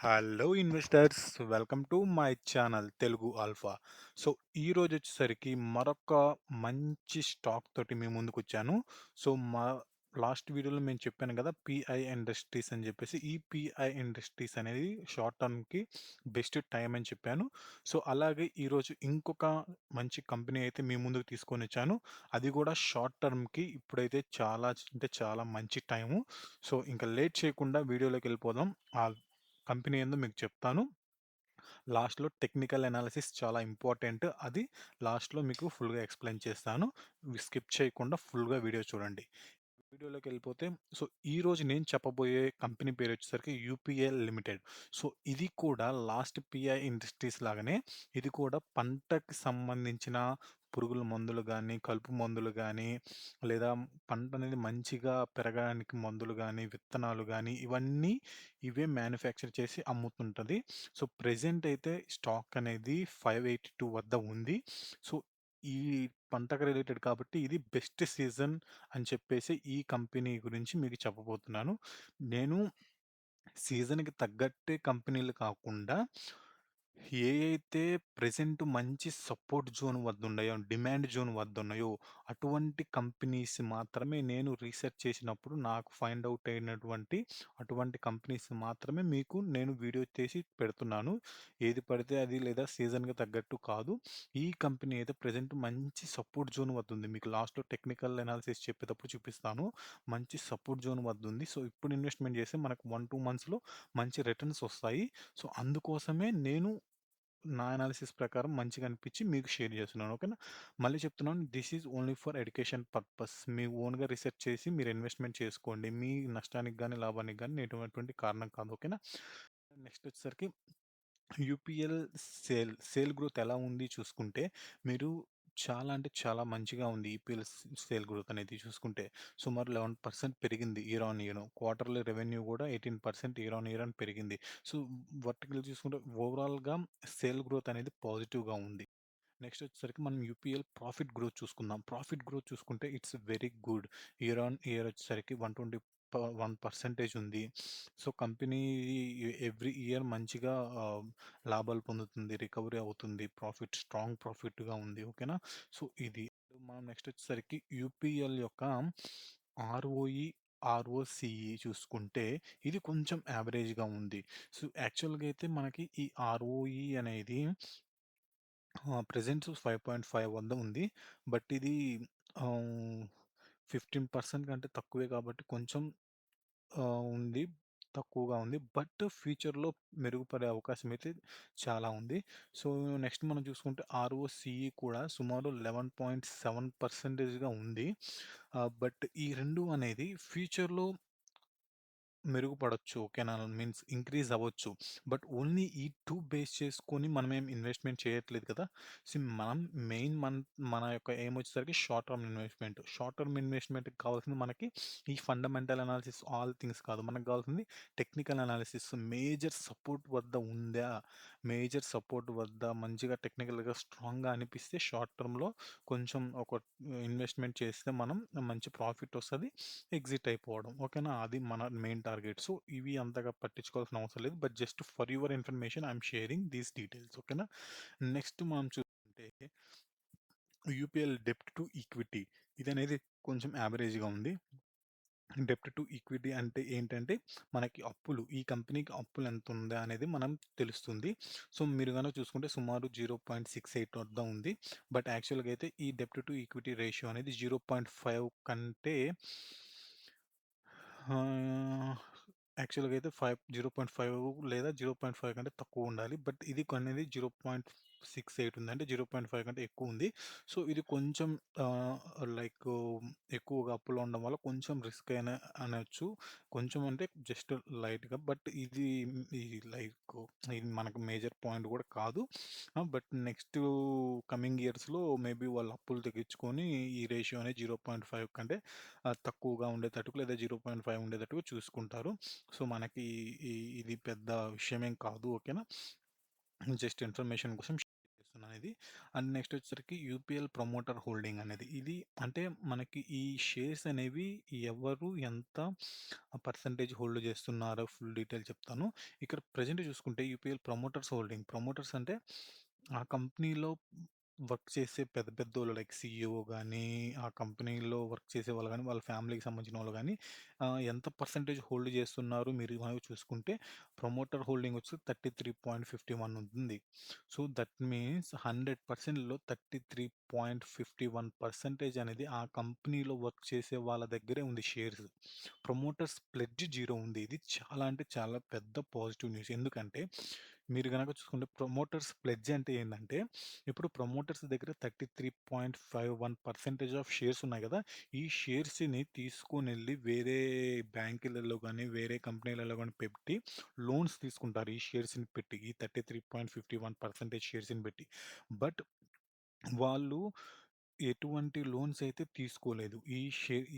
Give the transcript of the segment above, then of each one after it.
Hello investors, welcome to my channel Telugu alpha. So ఈరోజు వచ్చేసరికి మరొక మంచి స్టాక్ తోటి మీ ముందుకు వచ్చాను. సో మా లాస్ట్ వీడియోలో నేను చెప్పాను కదా, పిఐ ఇండస్ట్రీస్ అని చెప్పేసి. ఈ పిఐ ఇండస్ట్రీస్ అనేది షార్ట్ టర్మ్కి బెస్ట్ టైం అని చెప్పాను. సో అలాగే ఈరోజు ఇంకొక మంచి కంపెనీ అయితే మీ ముందుకు తీసుకొని వచ్చాను. అది కూడా షార్ట్ టర్మ్కి ఇప్పుడైతే చాలా అంటే చాలా మంచి టైము. సో ఇంకా లేట్ చేయకుండా వీడియోలోకి వెళ్ళిపోదాం. ఆ కంపెనీ ఏందో మీకు చెప్తాను. లాస్ట్‌లో టెక్నికల్ అనాలిసిస్ చాలా ఇంపార్టెంట్. అది లాస్ట్‌లో మీకు ఫుల్‌గా ఎక్స్‌ప్లెయిన్ చేస్తాను. స్కిప్ చేయకుండా ఫుల్‌గా వీడియో చూడండి. వీడియోలోకెళ్ళిపోతే, సో ఈరోజు నేను చెప్పబోయే కంపెనీ పేరొచ్చేసరికి యూపీఎల్ లిమిటెడ్. సో ఇది కూడా లాస్ట్ పిఐ ఇండస్ట్రీస్ లాగానే ఇది కూడా పంటకి సంబంధించిన పురుగుల మందులు గానీ, కలుపు మందులు గానీ, లేదా పంటనేది మంచిగా పెరగడానికి మందులు గానీ, విత్తనాలు గానీ, ఇవన్నీ ఇవే మ్యానుఫ్యాక్చర్ చేసి అమ్ముతుంటది. సో ప్రెజెంట్ అయితే స్టాక్ అనేది 582 వద్ద ఉంది. సో ఈ పంటకు రిలేటెడ్ కాబట్టి ఇది బెస్ట్ సీజన్ అని చెప్పేసి ఈ కంపెనీ గురించి మీకు చెప్పబోతున్నాను. నేను సీజన్‌కి తగ్గట్టే కంపెనీలు కాకుండా, ఏ అయితే ప్రెజెంట్ మంచి సపోర్ట్ జోన్ వద్దున్నాయో, డిమాండ్ జోన్ వద్దున్నాయో, అటువంటి కంపెనీస్ మాత్రమే నేను రీసెర్చ్ చేసినప్పుడు నాకు ఫైండ్ ఔట్ అయినటువంటి అటువంటి కంపెనీస్ మాత్రమే మీకు నేను వీడియో చేసి పెడుతున్నాను. ఏది పడితే అది లేదా సీజన్‌కి తగ్గట్టు కాదు. ఈ కంపెనీ అయితే ప్రెజెంట్ మంచి సపోర్ట్ జోన్ వద్ద ఉంది. మీకు లాస్ట్‌లో టెక్నికల్ అనాలిసిస్ చెప్పేటప్పుడు చూపిస్తాను. మంచి సపోర్ట్ జోన్ వద్ద ఉంది. సో ఇప్పుడు ఇన్వెస్ట్‌మెంట్ చేస్తే మనకు 1, 2 మంత్స్‌లో మంచి రిటర్న్స్ వస్తాయి. సో అందుకోసమే నేను నా అనాలిసిస్ ప్రకారం మంచిగా అనిపించి మీకు షేర్ చేస్తున్నాను. ఓకేనా? మళ్ళీ చెప్తున్నాను, this is only for education purpose. మీ ఓన్‌గా రిసర్చ్ చేసి మీరు ఇన్వెస్ట్‌మెంట్ చేసుకోండి. మీ నష్టానికి గాని, లాభానికి గాని ఎటువంటి కారణం కాదు. ఓకేనా? నెక్స్ట్ వచ్చేసరికి యూపీఎల్ సేల్ గ్రోత్ ఎలా ఉంది చూసుకుంటే, మీరు చాలా అంటే చాలా మంచిగా ఉంది. ఈపీఎల్ సేల్ గ్రోత్ అనేది చూసుకుంటే సుమారు 11% పెరిగింది year on year. Quarterly revenue కూడా 18% ఇయర్ ఆన్ ఇయర్ అని పెరిగింది. సో వర్టికల్ చూసుకుంటే ఓవరాల్‌గా సేల్ గ్రోత్ అనేది పాజిటివ్‌గా ఉంది. నెక్స్ట్ వచ్చేసరికి మనం యూపీఎల్ ప్రాఫిట్ గ్రోత్ చూసుకుందాం. ప్రాఫిట్ గ్రోత్ చూసుకుంటే it's very good. Year on year వచ్చేసరికి 121% ఉంది. సో కంపెనీ ఎవ్రీ ఇయర్ మంచిగా లాభాలు పొందుతుంది, రికవరీ అవుతుంది. స్ట్రాంగ్ ప్రాఫిట్‌గా ఉంది. ఓకేనా? సో ఇది. మనం నెక్స్ట్ వచ్చేసరికి యూపీఎల్ యొక్క ఆర్ఓఈ, ఆర్ఓసీఈ చూసుకుంటే ఇది కొంచెం యావరేజ్‌గా ఉంది. సో యాక్చువల్‌గా అయితే మనకి ఈ ఆర్ఓఈ అనేది ప్రెజెంట్ 5.5 వద్ద ఉంది. బట్ ఇది ఆహ్, 15% కంటే తక్కువే కాబట్టి కొంచెం ఉంది. తక్కువగా ఉంది. బట్ ఫ్యూచర్‌లో మెరుగుపడే అవకాశం అయితే చాలా ఉంది. సో నెక్స్ట్ మనం చూసుకుంటే ఆర్ఓసీఈ కూడా సుమారు 11.7%గా ఉంది. బట్ ఈ 2 అనేది ఫ్యూచర్‌లో మెరుగుపడొచ్చు. ఓకేనా? మీన్స్ ఇంక్రీజ్ అవ్వచ్చు. బట్ ఓన్లీ ఈ 2 బేస్ చేసుకొని మనమేం ఇన్వెస్ట్‌మెంట్ చేయట్లేదు కదా! మనం మెయిన్ మన యొక్క ఎయిమ్ వచ్చేసరికి short term investment. Short term ఇన్వెస్ట్‌మెంట్‌కి కావాల్సింది మనకి ఈ ఫండమెంటల్ అనాలిసిస్ ఆల్ థింగ్స్ కాదు. మనకు కావాల్సింది టెక్నికల్ అనాలిసిస్. మేజర్ సపోర్ట్ వద్ద ఉందా? మేజర్ సపోర్ట్ వద్ద మంచిగా టెక్నికల్‌గా స్ట్రాంగ్‌గా అనిపిస్తే షార్ట్ టర్మ్‌లో కొంచెం ఒక ఇన్వెస్ట్‌మెంట్ చేస్తే మనం మంచి ప్రాఫిట్ వస్తది. ఎగ్జిట్ అయిపోవడం. ఓకేనా? అది మన మెయిన్ టార్గెట్. సో, ఇవి అంతగా పట్టించుకోవాల్సిన అవసరం లేదు. But just for your information I'm sharing these details. ఓకేనా? నెక్స్ట్ మనం చూసుకుంటే యూపీఎల్ డెబ్ట్ టు ఈక్విటీ ఇదనేది కొంచెం యావరేజ్‌గా ఉంది. డెబ్ట్ టు ఈక్విటీ అంటే ఏంటంటే, మనకి ఈ కంపెనీకి అప్పులు ఎంతుందా అనేది మనం తెలుస్తుంది. సో, మీరు గనక చూసుకుంటే సుమారు 0.68 వద్ద ఉంది. బట్ యాక్చువల్‌గా అయితే ఈ డెబ్ట్ టు ఈక్విటీ రేషియో అనేది 0.5 కంటే ఆహ్, యాక్చువల్‌గా అయితే 0.5 లేదా 0.5 కంటే తక్కువుండాలి. బట్ ఇది కొనేది 0.68 ఉంది. అంటే 0.5 కంటే ఎక్కువుంది. సో, ఇది కొంచెం ఆహ్, లైకు ఎక్కువగా అప్పులో ఉండడం వల్ల కొంచెం రిస్క్ అనొచ్చు. కొంచెం అంటే జస్ట్ లైట్‌గా. బట్ ఈ లైకు ఇది మనకు మేజర్ పాయింట్ కూడా కాదు. బట్ నెక్స్ట్ కమింగ్ ఇయర్స్‌లో మేబీ వాళ్ళు అప్పులు తెగించుకొని ఈ రేషియో అనేది 0.5 కంటే తక్కువగా ఉండేటట్టుకు లేదా 0.5 ఉండేటట్టుగా చూసుకుంటారు. సో, మనకి ఇది పెద్ద విషయమేం కాదు. ఓకేనా? జస్ట్ ఇన్ఫర్మేషన్ కోసం షేర్ చేస్తున్నాను. అనేది. అండ్ నెక్స్ట్ వచ్చేసరికి యూపీఎల్ ప్రమోటర్ హోల్డింగ్ అనేది. ఇది అంటే మనకి ఈ షేర్స్ అనేవి ఎవరు ఎంత పర్సంటేజ్ హోల్డ్ చేస్తున్నారో ఫుల్ డీటెయిల్ చెప్తాను. ఇక్కడ ప్రెజెంట్ చూసుకుంటే యూపీఎల్ ప్రమోటర్స్ హోల్డింగ్. ప్రమోటర్స్ అంటే ఆ కంపెనీలో వర్క్ చేసే పెద్ద పెద్దోళ్ళు లైక్ సీఈఓ గానీ, ఆ కంపెనీలో వర్క్ చేసేవాళ్ళు గానీ, వాళ్ళ ఫ్యామిలీకి సంబంధించిన వాళ్ళు గానీ ఎంత పర్సెంటేజ్ హోల్డ్ చేస్తున్నారు మీరు గనక చూసుకుంటే ప్రమోటర్ హోల్డింగ్ వచ్చి 33.51 ఉంటుంది. సో, దట్ మీన్స్ 100%లో 33.51% అనేది ఆ కంపెనీలో వర్క్ చేసే వాళ్ళ దగ్గరే ఉంది షేర్స్. ప్రమోటర్స్ ప్లెడ్జ్ 0 ఉంది. ఇది చాలా అంటే చాలా పెద్ద పాజిటివ్ న్యూస్. ఎందుకంటే మీరు గనక చూసుకుంటే ప్రమోటర్స్ ప్లెడ్జ్ అంటే ఏందంటే ఇప్పుడు ప్రమోటర్స్ దగ్గర 33.51% ఆఫ్ షేర్స్ ఉన్నాయి గదా! ఈ షేర్స్‌ని తీసుకొనెళ్ళి వేరే బ్యాంకులలో గానీ, వేరే కంపెనీలలో గానీ పెట్టి లోన్స్ తీసుకుంటారు. ఈ షేర్స్‌ని పెట్టి. ఈ 33.51% షేర్స్‌ని పెట్టి. బట్ వాళ్ళు ఎటువంటి లోన్స్ అయితే తీసుకోలేదు.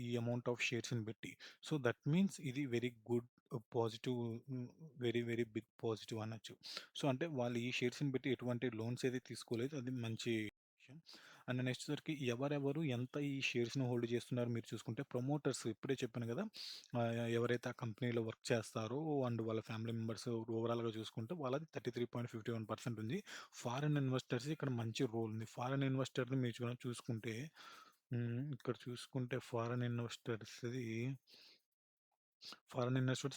ఈ అమౌంట్ ఆఫ్ షేర్స్‌ని బెట్టి. సో, దట్ మీన్స్ ఇది very good positive very, very big positive అనొచ్చు. సో, అంటే వాళ్ళు ఈ షేర్స్‌ని బెట్టి ఎటువంటి లోన్స్ అయితే తీసుకోలేదు. అది మంచి విషయం. అండ్ నెక్స్ట్ వచ్చేసరికి ఎవరెవరు ఎంత ఈ షేర్స్‌ని హోల్డ్ చేస్తున్నారో మీరు చూసుకుంటే ప్రమోటర్స్ ఇప్పుడే చెప్పాను గదా! ఎవరైతే ఆ కంపెనీలో వర్క్ చేస్తారో అండ్ వాళ్ళ ఫ్యామిలీ మెంబర్స్ ఓవరాల్‌గా చూసుకుంటే వాళ్ళది 33.51% ఉంది. ఫారిన్ ఇన్వెస్టర్స్ ఇక్కడ మంచి రోల్ ఉంది. ఫారిన్ ఇన్వెస్టర్‌ని మీరు చూసుకుంటే ఇక్కడ చూసుకుంటే ఫారెన్ ఇన్వెస్ట్‌మెంట్స్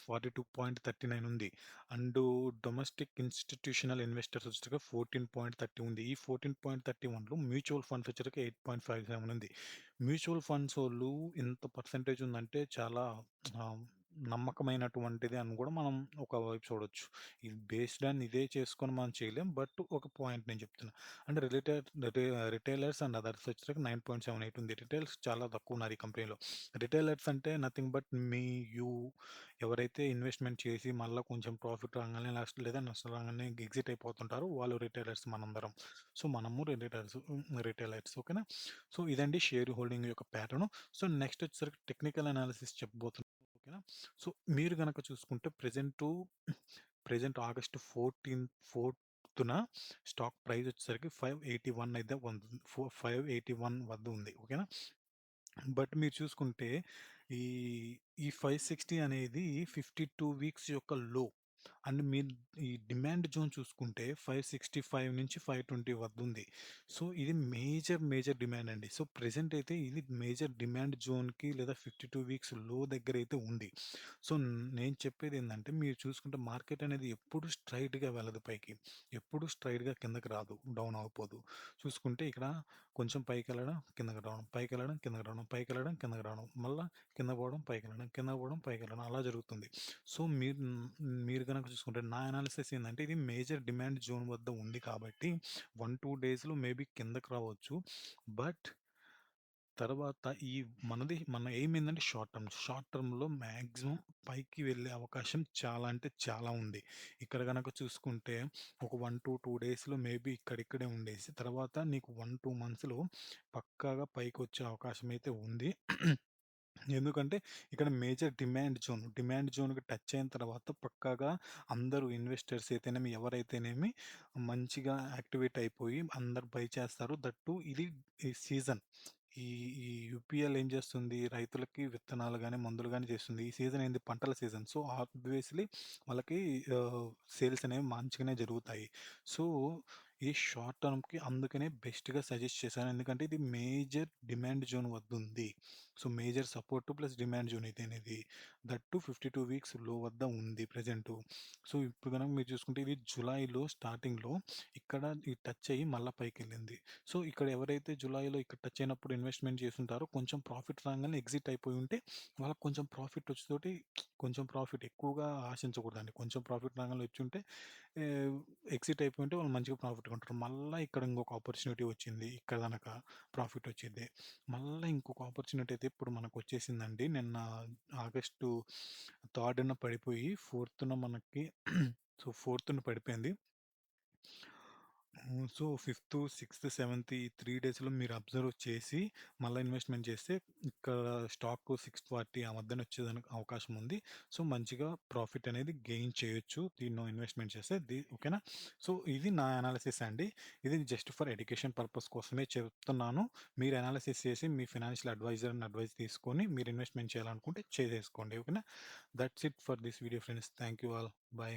42.39 ఉంది. అండ్ డొమెస్టిక్ ఇన్‌స్టిట్యూషనల్ ఇన్వెస్టర్స్ వచ్చేసరికి 14.30 ఉంది. ఈ 14.31లో మ్యూచువల్ ఫండ్స్ వచ్చేసరికి 8.57 ఉంది. మ్యూచువల్ ఫండ్స్ వోళ్ళు ఇంత పర్సెంటేజ్ ఉందంటే చాలా ఆహ్, నమ్మకమైనటువంటిది అని గూడా మనం ఒక వైపు చూడొచ్చు. ఇది బేస్డ్ ఆన్ ఇదే చేసుకొని మనం చేయలేం. బట్ ఒక పాయింట్ నేను చెప్తున్నా. అంటే రిటైలర్స్ అండ్ అదర్స్ వచ్చేసరికి 9.78 ఉంది. రిటైల్స్ చాలా తక్కువున్నారు ఈ కంపెనీలో. రిటైలర్స్ అంటే నథింగ్ బట్ మీ, యూ ఎవరైతే ఇన్వెస్ట్‌మెంట్ చేసి మళ్ళా కొంచెం ప్రాఫిట్ రాంగానే లేదా నష్టం రాంగానే ఎగ్జిట్ అయిపోతుంటారో వాళ్ళు రిటైలర్స్ మనందరం. సో, మనము రిటైలర్స్ ఓకేనా? సో, ఇదండి షేర్ హోల్డింగ్ యొక్క ప్యాటర్ను. సో, నెక్స్ట్ వచ్చేసరికి టెక్నికల్ అనాలిసిస్ చెప్పబోతున్నాను. ఓకేనా? సో, మీరు గనక చూసుకుంటే ప్రెజెంట్ ఆగస్ట్ 4థ్‌న స్టాక్ ప్రైస్ వచ్చేసరికి 581 అయితే 581 వద్ద ఉంది. ఓకేనా? బట్ మీరు చూసుకుంటే ఈ, ఈ 560 అనేది 52 వీక్స్ యొక్క లో. అండ్ మీరు ఈ డిమాండ్ జోన్ చూసుకుంటే 565 నుంచి 520 వద్దుంది. సో, ఇది మేజర్ డిమాండ్ అండి. సో, ప్రెజెంట్ అయితే ఇది మేజర్ డిమాండ్ జోన్‌కి లేదా 52 వీక్స్ లో దగ్గరైతే ఉంది. సో, నేను చెప్పేదేందంటే మీరు చూసుకుంటే మార్కెట్ అనేది ఎప్పుడు స్ట్రెయిట్‌గా వెళ్ళదు పైకి. ఎప్పుడు స్ట్రెయిట్‌గా కిందకి రాదు. డౌన్ అవ్వపోదు. చూసుకుంటే ఇక్కడ కొంచెం పైకెళ్ళడం, కిందకి రావడం, పైకెళ్ళడం, కిందకి రావడం, పైకెళ్ళడం, కిందకి రావడం, మళ్ళా కింద పోవడం, పైకెళ్ళడం, కింద పోవడం, పైకెళ్ళడం అలా జరుగుతుంది. సో, మీరు గనక చూసుకుంటే నా అనాలిసిస్ ఏందంటే ఇది మేజర్ డిమాండ్ జోన్ వద్ద ఉంది కాబట్టి 1, 2 డేస్‌లో మేబీ కిందకి రావచ్చు. బట్ తర్వాత మన ఎయిమ్ ఏందంటే షార్ట్ టర్మ్. షార్ట్ టర్మ్‌లో మాక్సిమం పైకి వెళ్ళే అవకాశం చాలా అంటే చాలా ఉంది. ఇక్కడ గనక చూసుకుంటే ఒక 1-2 డేస్‌లో మేబీ ఇక్కడిక్కడే ఉండేసి తర్వాత నీకు 1, 2 మంత్స్‌లో పక్కాగా పైకొచ్చే అవకాశం అయితే ఉంది. ఎందుకంటే ఇక్కడ మేజర్ డిమాండ్ జోన్. డిమాండ్ జోన్‌కి టచ్ అయిన తర్వాత పక్కాగా అందరూ ఇన్వెస్టర్స్ అయితేనేమి, ఎవరైతేనేమి మంచిగా యాక్టివేట్ అయిపోయి అందరూ బై చేస్తారు. దట్ టూ ఇది ఈ సీజన్. ఈ ఈ యూపీఎల్ ఏం చేస్తుంది? రైతులకి విత్తనాలు గాని, మందులు గాని చేస్తుంది. ఈ సీజన్ ఏంది? పంటల సీజన్. సో, ఆబ్వియస్‌లీ వాళ్ళకి సేల్స్ అనేవి మంచిగానే జరుగుతాయి. సో, ఈ షార్ట్ టర్మ్‌కి అందుకనే బెస్ట్‌గా సజెస్ట్ చేశాను. ఎందుకంటే ఇది మేజర్ డిమాండ్ జోన్ వద్దుంది. So, major support plus demand zone ఇదనేది. దట్ టూ 52 వీక్స్ లో వద్ద ఉంది ప్రెజెంటు. సో, ఇప్పుడు గనక మీరు చూసుకుంటే ఇది జులైలో స్టార్టింగ్‌లో ఇక్కడ ఈ టచ్ అయ్యి మళ్ళా పైకెళ్ళింది. సో, ఇక్కడ ఎవరైతే జులైలో ఇక్కడ టచ్ అయినప్పుడు ఇన్వెస్ట్‌మెంట్ చేసుంటారో కొంచెం ప్రాఫిట్ రాంగానే ఎగ్జిట్ అయిపోయి ఉంటే వాళ్ళకి కొంచెం ప్రాఫిట్ వచ్చేతోటి కొంచెం ప్రాఫిట్ ఎక్కువగా ఆశించకూడదండి. కొంచెం ప్రాఫిట్ రాంగానే వచ్చుంటే ఆహ్, ఎగ్జిట్ అయిపోయి ఉంటే వాళ్ళు మంచిగా ప్రాఫిట్ కొంటారు. మళ్ళా ఇక్కడ ఇంకొక ఆపర్చునిటీ వచ్చింది. ఇక్కడ గనక ప్రాఫిట్ వచ్చిద్ది. మళ్ళా ఇంకొక ఆపర్చునిటీ అయితే ఇప్పుడు మనకొచ్చేసిందండి. నిన్న ఆగస్టు 3న పడిపోయి 4న మనకి సో, 4న పడిపోయింది. సో, ఫిఫ్త్, సిక్స్త్, సెవెంత్ ఈ 3 డేస్‌లో మీరు అబ్జర్వ్ చేసి మళ్ళా ఇన్వెస్ట్‌మెంట్ చేస్తే ఇక్కడ స్టాకు 640 ఆ మధ్యన వచ్చేదానికి అవకాశం ఉంది. సో, మంచిగా ప్రాఫిట్ అనేది గెయిన్ చేయొచ్చు. దీనిలో ఇన్వెస్ట్‌మెంట్ చేస్తే ఓకేనా? సో, ఇది నా అనాలిసిస్ అండి. ఇది జస్ట్ ఫర్ ఎడ్యుకేషన్ పర్పస్ కోసమే చెప్తున్నాను. మీరు అనాలిసిస్ చేసి మీ ఫైనాన్షియల్ అడ్వైజర్‌ని అడ్వైస్ తీసుకొని మీరు ఇన్వెస్ట్‌మెంట్ చేయాలనుకుంటే చేసేసుకోండి. ఓకేనా? That's it for this video friends. Thank you all. By.